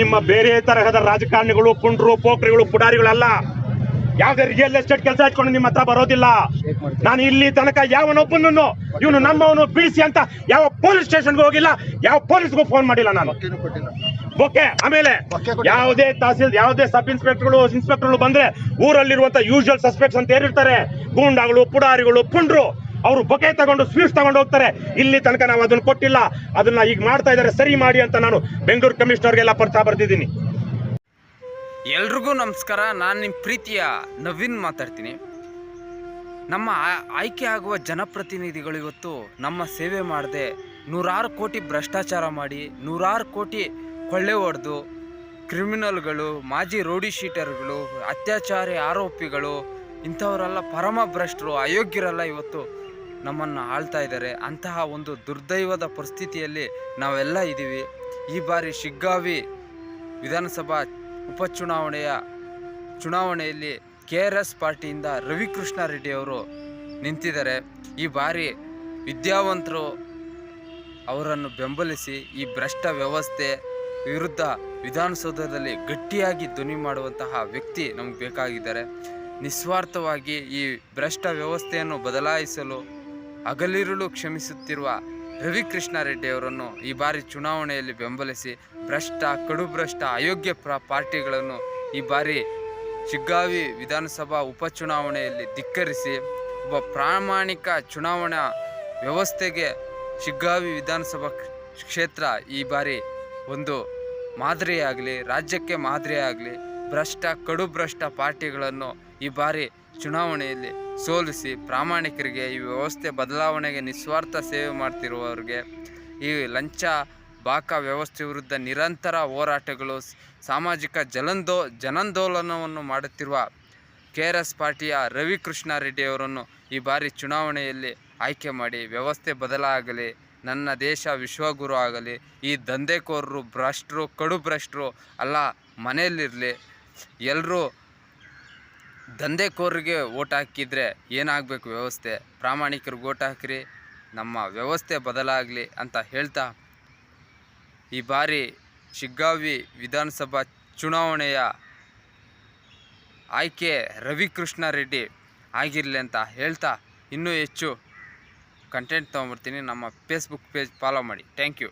ನಿಮ್ಮ ಬೇರೆ ತರಹದ ರಾಜಕಾರಣಿಗಳು ಪುಂಡ್ರು ಪೋಖ್ರಿಗಳು ಪುಡಾರಿಗಳಲ್ಲ. ಯಾವ್ದೇ ರಿಯಲ್ ಎಸ್ಟೇಟ್ ಕೆಲಸ ಇಟ್ಕೊಂಡು ನಿಮ್ಮ ಹತ್ರ ಬರೋದಿಲ್ಲ. ನಾನು ಇಲ್ಲಿ ತನಕ ಯಾವನೊಬ್ಬನನ್ನು ಇವನು ನಮ್ಮವನು ಬಿಡಿಸಿ ಅಂತ ಯಾವ ಪೊಲೀಸ್ ಸ್ಟೇಷನ್ಗೂ ಹೋಗಿಲ್ಲ, ಯಾವ ಪೊಲೀಸ್ಗೂ ಫೋನ್ ಮಾಡಿಲ್ಲ ನಾನು. ಓಕೆ, ಆಮೇಲೆ ಯಾವುದೇ ಯಾವುದೇ ಸಬ್ ಇನ್ಸ್ಪೆಕ್ಟರ್ಗಳು ಬಂದ್ರೆ ಊರಲ್ಲಿರುವಂತ ಯೂಶುವಲ್ ಸಸ್ಪೆಕ್ಟ್ಸ್ ಅಂತ ಏನಿರ್ತಾರೆ, ಗೂಂಡಾಗಳು ಪುಡಾರಿಗಳು ಪುಂಡ್ರು, ಅವರು ಬೊಕೆ ತಗೊಂಡು ಸ್ವೀಟ್ಸ್ ತಗೊಂಡು ಹೋಗ್ತಾರೆ. ಇಲ್ಲಿ ತನಕ ನಾವು ಅದನ್ನ ಕೊಟ್ಟಿಲ್ಲ. ಅದನ್ನ ಈಗ ಮಾಡ್ತಾ ಇದ್ದಾರೆ, ಸರಿ ಮಾಡಿ ಅಂತ ನಾನು ಬೆಂಗಳೂರು ಕಮಿಷನರ್ಗೆಲ್ಲ ಪತ್ರ ಬರ್ತಿದ್ದೀನಿ. ಎಲ್ರಿಗೂ ನಮಸ್ಕಾರ. ನಾನು ನಿಮ್ಮ ಪ್ರೀತಿಯ ನವೀನ್ ಮಾತಾಡ್ತೀನಿ. ನಮ್ಮ ಆಯ್ಕೆ ಆಗುವ ಜನಪ್ರತಿನಿಧಿಗಳು ಇವತ್ತು ನಮ್ಮ ಸೇವೆ ಮಾಡದೆ ನೂರಾರು ಕೋಟಿ ಭ್ರಷ್ಟಾಚಾರ ಮಾಡಿ, ನೂರಾರು ಕೋಟಿ ಕೊಳ್ಳೆ ಹೊಡೆದು, ಕ್ರಿಮಿನಲ್ಗಳು, ಮಾಜಿ ರೌಡಿ ಶೀಟರ್ಗಳು, ಅತ್ಯಾಚಾರಿ ಆರೋಪಿಗಳು, ಇಂಥವರೆಲ್ಲ ಪರಮ ಭ್ರಷ್ಟರು, ಅಯೋಗ್ಯರೆಲ್ಲ ಇವತ್ತು ನಮ್ಮನ್ನು ಆಳ್ತಾ ಇದ್ದಾರೆ. ಅಂತಹ ಒಂದು ದುರ್ದೈವದ ಪರಿಸ್ಥಿತಿಯಲ್ಲಿ ನಾವೆಲ್ಲ ಇದ್ದೀವಿ. ಈ ಬಾರಿ ಶಿಗ್ಗಾವಿ ವಿಧಾನಸಭಾ ಚುನಾವಣೆಯಲ್ಲಿ KRS ಪಾರ್ಟಿಯಿಂದ ರವಿಕೃಷ್ಣ ರೆಡ್ಡಿ ಅವರು ನಿಂತಿದ್ದಾರೆ. ಈ ಬಾರಿ ವಿದ್ಯಾವಂತರು ಅವರನ್ನು ಬೆಂಬಲಿಸಿ ಈ ಭ್ರಷ್ಟ ವ್ಯವಸ್ಥೆ ವಿರುದ್ಧ ವಿಧಾನಸೌಧದಲ್ಲಿ ಗಟ್ಟಿಯಾಗಿ ಧ್ವನಿ ಮಾಡುವಂತಹ ವ್ಯಕ್ತಿ ನಮಗೆ ಬೇಕಾಗಿದ್ದಾರೆ. ನಿಸ್ವಾರ್ಥವಾಗಿ ಈ ಭ್ರಷ್ಟ ವ್ಯವಸ್ಥೆಯನ್ನು ಬದಲಾಯಿಸಲು ಹಗಲಿರುಳು ಶ್ರಮಿಸುತ್ತಿರುವ ರವಿಕೃಷ್ಣ ರೆಡ್ಡಿ ಅವರನ್ನು ಈ ಬಾರಿ ಚುನಾವಣೆಯಲ್ಲಿ ಬೆಂಬಲಿಸಿ ಕಡುಭ್ರಷ್ಟ ಅಯೋಗ್ಯ ಪಾರ್ಟಿಗಳನ್ನು ಈ ಬಾರಿ ಶಿಗ್ಗಾವಿ ವಿಧಾನಸಭಾ ಉಪಚುನಾವಣೆಯಲ್ಲಿ ಧಿಕ್ಕರಿಸಿ ಒಬ್ಬ ಪ್ರಾಮಾಣಿಕ ಚುನಾವಣಾ ವ್ಯವಸ್ಥೆಗೆ ಶಿಗ್ಗಾವಿ ವಿಧಾನಸಭಾ ಕ್ಷೇತ್ರ ಈ ಬಾರಿ ಒಂದು ಮಾದರಿಯಾಗಲಿ, ರಾಜ್ಯಕ್ಕೆ ಮಾದರಿಯಾಗಲಿ, ಕಡುಭ್ರಷ್ಟ ಪಾರ್ಟಿಗಳನ್ನು ಈ ಬಾರಿ ಚುನಾವಣೆಯಲ್ಲಿ ಸೋಲಿಸಿ ಪ್ರಾಮಾಣಿಕರಿಗೆ, ಈ ವ್ಯವಸ್ಥೆ ಬದಲಾವಣೆಗೆ ನಿಸ್ವಾರ್ಥ ಸೇವೆ ಮಾಡ್ತಿರುವವರಿಗೆ, ಈ ಲಂಚ ಬಾಕ ವ್ಯವಸ್ಥೆ ವಿರುದ್ಧ ನಿರಂತರ ಹೋರಾಟಗಳು, ಸಾಮಾಜಿಕ ಜನಾಂದೋಲನವನ್ನು ಮಾಡುತ್ತಿರುವ KRS ಪಾರ್ಟಿಯ ರವಿಕೃಷ್ಣ ರೆಡ್ಡಿ ಅವರನ್ನು ಈ ಬಾರಿ ಚುನಾವಣೆಯಲ್ಲಿ ಆಯ್ಕೆ ಮಾಡಿ ವ್ಯವಸ್ಥೆ ಬದಲಾಗಲಿ, ನನ್ನ ದೇಶ ವಿಶ್ವಗುರು ಆಗಲಿ, ಈ ದಂಧೆಕೋರರು ಕಡುಭ್ರಷ್ಟರು ಅಲ್ಲ ಮನೆಯಲ್ಲಿರಲಿ. ಎಲ್ಲರೂ ದಂಧೆಕೋರರಿಗೆ ಓಟ್ ಹಾಕಿದರೆ ಏನಾಗಬೇಕು ವ್ಯವಸ್ಥೆ, ಪ್ರಾಮಾಣಿಕರಿಗೆ ಓಟ್ ಹಾಕಿರಿ, ನಮ್ಮ ವ್ಯವಸ್ಥೆ ಬದಲಾಗಲಿ ಅಂತ ಹೇಳ್ತಾ ಈ ಬಾರಿ ಶಿಗ್ಗಾವಿ ವಿಧಾನಸಭಾ ಚುನಾವಣೆಯ ಆಯ್ಕೆ ರವಿಕೃಷ್ಣ ರೆಡ್ಡಿ ಆಗಿರಲಿ ಅಂತ ಹೇಳ್ತಾ ಇನ್ನೂ ಹೆಚ್ಚು ಕಂಟೆಂಟ್ ತೊಗೊಂಬರ್ತೀನಿ. ನಮ್ಮ ಫೇಸ್ಬುಕ್ ಪೇಜ್ ಫಾಲೋ ಮಾಡಿ. Thank you.